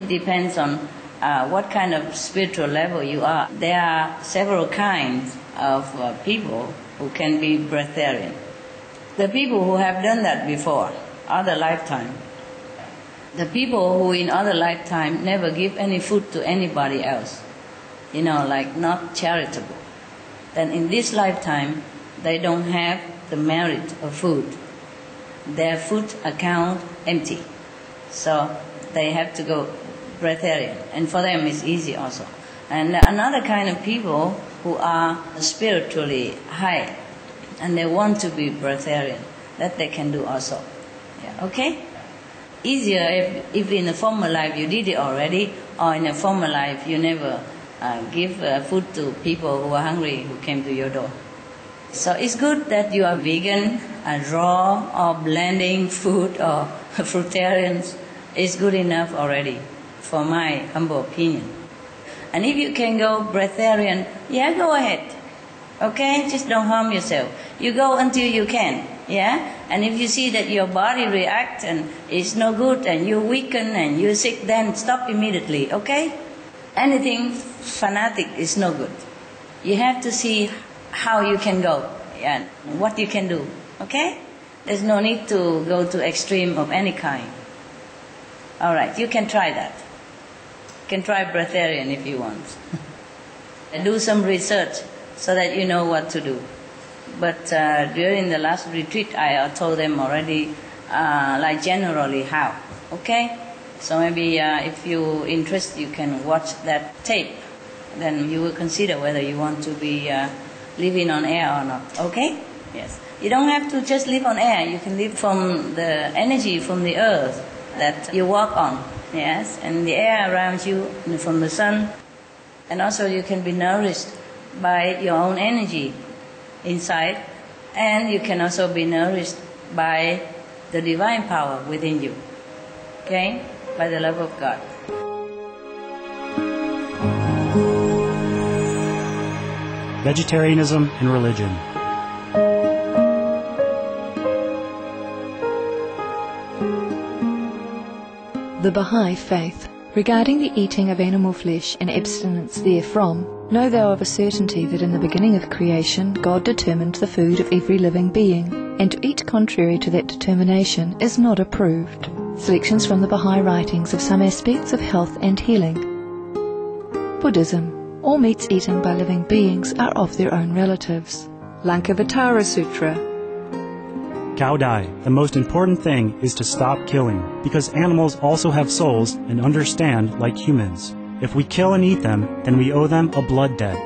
It depends on what kind of spiritual level you are. There are several kinds of people who can be breatharian. The people who have done that before, other lifetime. The people who in other lifetime never give any food to anybody else, like not charitable. Then in this lifetime, they don't have the merit of food. Their food account empty. So they have to go breatharian. And for them it's easy also. And another kind of people who are spiritually high and they want to be breatharian, that they can do also. Yeah, okay? Easier if in a former life you did it already, or in a former life you never give food to people who are hungry who came to your door. So it's good that you are vegan, raw, or blending food, or fruitarians. It's good enough already, for my humble opinion. And if you can go breatharian, yeah, go ahead. Okay? Just don't harm yourself. You go until you can. Yeah? And if you see that your body reacts and it's no good and you weaken and you're sick, then stop immediately. Okay? Anything fanatic is no good. You have to see how you can go and what you can do. Okay? There's no need to go to extreme of any kind. All right, you can try that. You can try breatharian if you want. And do some research so that you know what to do. But during the last retreat, I told them already, like generally how. Okay? So maybe if you're interested, you can watch that tape. Then you will consider whether you want to be living on air or not. Okay? Yes. You don't have to just live on air. You can live from the energy from the earth that you walk on. Yes? And the air around you from the sun. And also you can be nourished by your own energy inside, and you can also be nourished by the divine power within you, okay, by the love of God. Vegetarianism and religion. The Baha'i Faith. Regarding the eating of animal flesh and abstinence therefrom, know thou of a certainty that in the beginning of creation God determined the food of every living being, and to eat contrary to that determination is not approved. Selections from the Baha'i writings of some aspects of health and healing. Buddhism. All meats eaten by living beings are of their own relatives. Lankavatara Sutra. Cao Dai, the most important thing is to stop killing, because animals also have souls and understand like humans. If we kill and eat them, then we owe them a blood debt.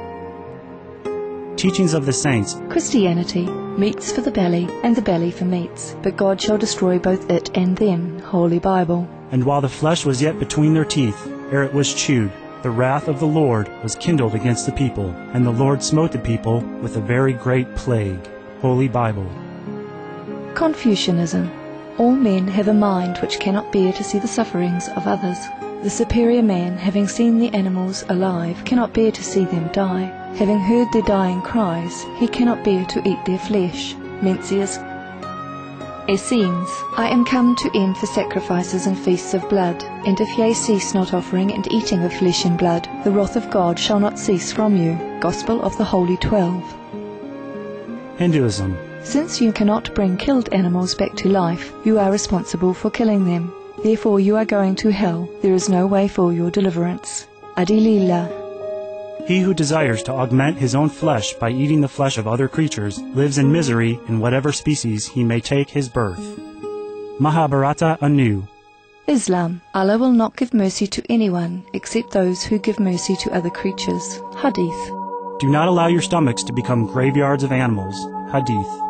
Teachings of the Saints. Christianity. Meats for the belly, and the belly for meats, but God shall destroy both it and them. Holy Bible. And while the flesh was yet between their teeth, ere it was chewed, the wrath of the Lord was kindled against the people, and the Lord smote the people with a very great plague. Holy Bible. Confucianism. All men have a mind which cannot bear to see the sufferings of others. The superior man, having seen the animals alive, cannot bear to see them die. Having heard their dying cries, he cannot bear to eat their flesh. Mencius. Essenes. I am come to end for sacrifices and feasts of blood, and if ye cease not offering and eating of flesh and blood, the wrath of God shall not cease from you. Gospel of the Holy 12. Hinduism. Since you cannot bring killed animals back to life, you are responsible for killing them. Therefore you are going to hell. There is no way for your deliverance. Adilila. He who desires to augment his own flesh by eating the flesh of other creatures lives in misery in whatever species he may take his birth. Mahabharata anew. Islam. Allah will not give mercy to anyone except those who give mercy to other creatures. Hadith. Do not allow your stomachs to become graveyards of animals. Hadith.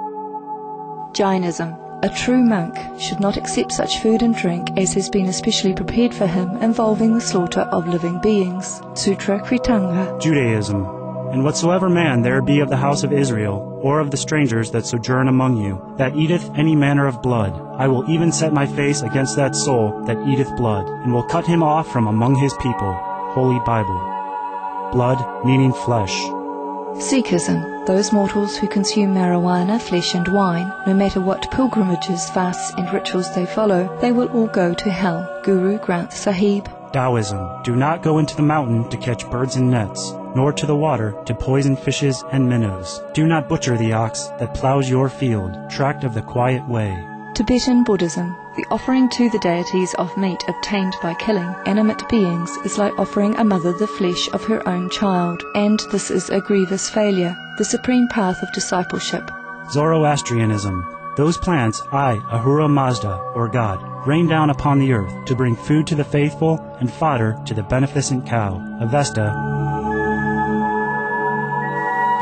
Jainism. A true monk should not accept such food and drink as has been especially prepared for him involving the slaughter of living beings. Sutra Kritanga. Judaism. And whatsoever man there be of the house of Israel, or of the strangers that sojourn among you, that eateth any manner of blood, I will even set my face against that soul that eateth blood, and will cut him off from among his people. Holy Bible. Blood meaning flesh. Sikhism. Those mortals who consume marijuana, flesh and wine, no matter what pilgrimages, fasts and rituals they follow, they will all go to hell. Guru Granth Sahib. Taoism, do not go into the mountain to catch birds and nets, nor to the water to poison fishes and minnows. Do not butcher the ox that plows your field, tract of the quiet way. Tibetan Buddhism, the offering to the deities of meat obtained by killing animate beings is like offering a mother the flesh of her own child, and this is a grievous failure, the supreme path of discipleship. Zoroastrianism, those plants I, Ahura Mazda, or God, rain down upon the earth to bring food to the faithful and fodder to the beneficent cow. Avesta.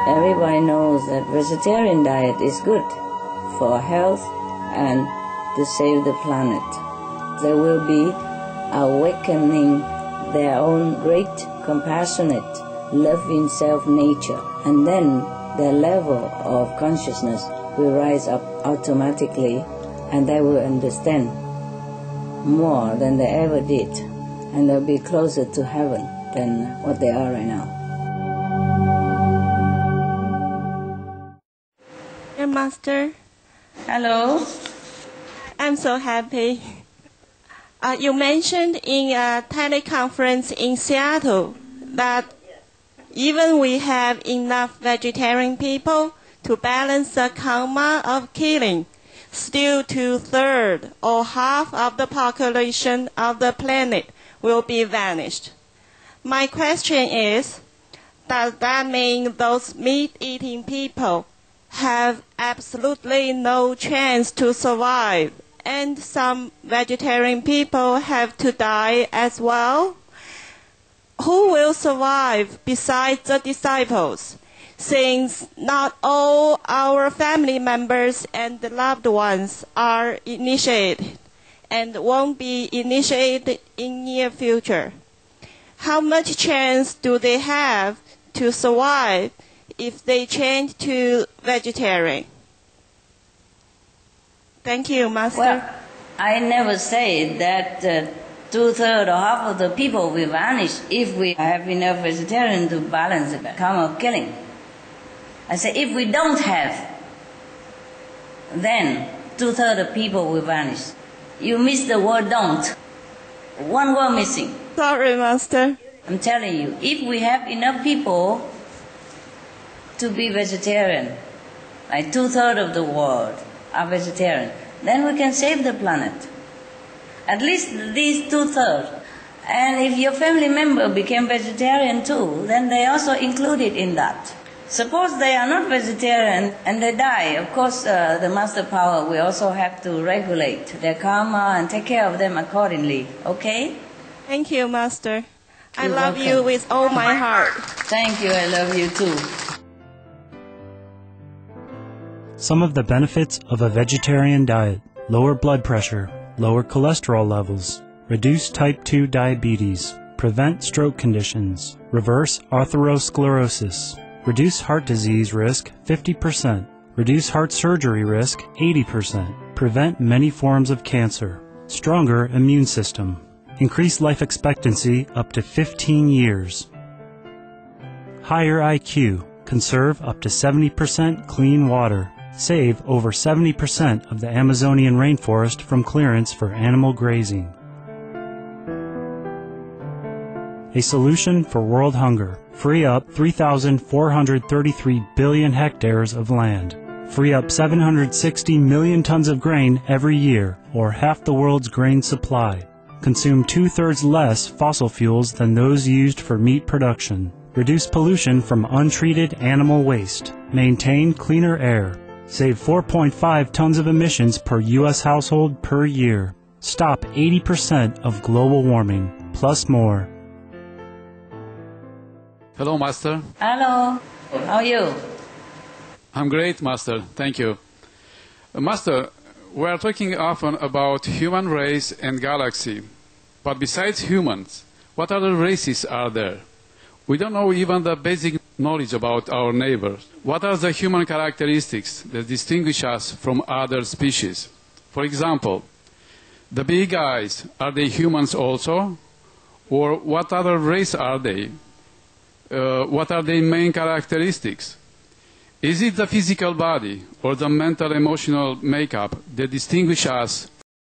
Everybody knows that vegetarian diet is good for health and to save the planet. They will be awakening their own great, compassionate, loving self-nature, and then their level of consciousness will rise up automatically, and they will understand more than they ever did, and they'll be closer to heaven than what they are right now. Dear Master. Hello. I'm so happy. You mentioned in a teleconference in Seattle that even we have enough vegetarian people to balance the karma of killing, still 2/3 or half of the population of the planet will be vanished. My question is, does that mean those meat-eating people have absolutely no chance to survive, and some vegetarian people have to die as well? Who will survive besides the disciples, since not all our family members and loved ones are initiated and won't be initiated in near future? How much chance do they have to survive if they change to vegetarian? Thank you, Master. Well, I never say that 2/3 or half of the people will vanish if we have enough vegetarian to balance the karma of killing. I say if we don't have, then 2/3 of people will vanish. You miss the word don't. One word missing. Sorry, Master. I'm telling you, if we have enough people to be vegetarian, like 2/3 of the world are vegetarian, then we can save the planet. At least these 2/3. And if your family member became vegetarian too, then they also included in that. Suppose they are not vegetarian and they die. Of course, the master power will also have to regulate their karma and take care of them accordingly. Okay? Thank you, Master. I You're love welcome. you with all my heart. Thank you. I love you too. Some of the benefits of a vegetarian diet: lower blood pressure, lower cholesterol levels, reduce type 2 diabetes, prevent stroke conditions, reverse atherosclerosis, reduce heart disease risk 50%, reduce heart surgery risk 80%, prevent many forms of cancer, stronger immune system, increase life expectancy up to 15 years, higher IQ, conserve up to 70% clean water, save over 70% of the Amazonian rainforest from clearance for animal grazing. A solution for world hunger: free up 3,433 billion hectares of land, free up 760 million tons of grain every year, or half the world's grain supply, consume 2/3 less fossil fuels than those used for meat production, reduce pollution from untreated animal waste, maintain cleaner air, save 4.5 tons of emissions per U.S. household per year, stop 80% of global warming, plus more. Hello, Master. Hello. How are you? I'm great, Master. Thank you. Master, we are talking often about human race and galaxy. But besides humans, what other races are there? We don't know even the basic knowledge about our neighbors. What are the human characteristics that distinguish us from other species? For example, the big guys, are they humans also? Or what other race are they? What are their main characteristics? Is it the physical body or the mental emotional makeup that distinguish us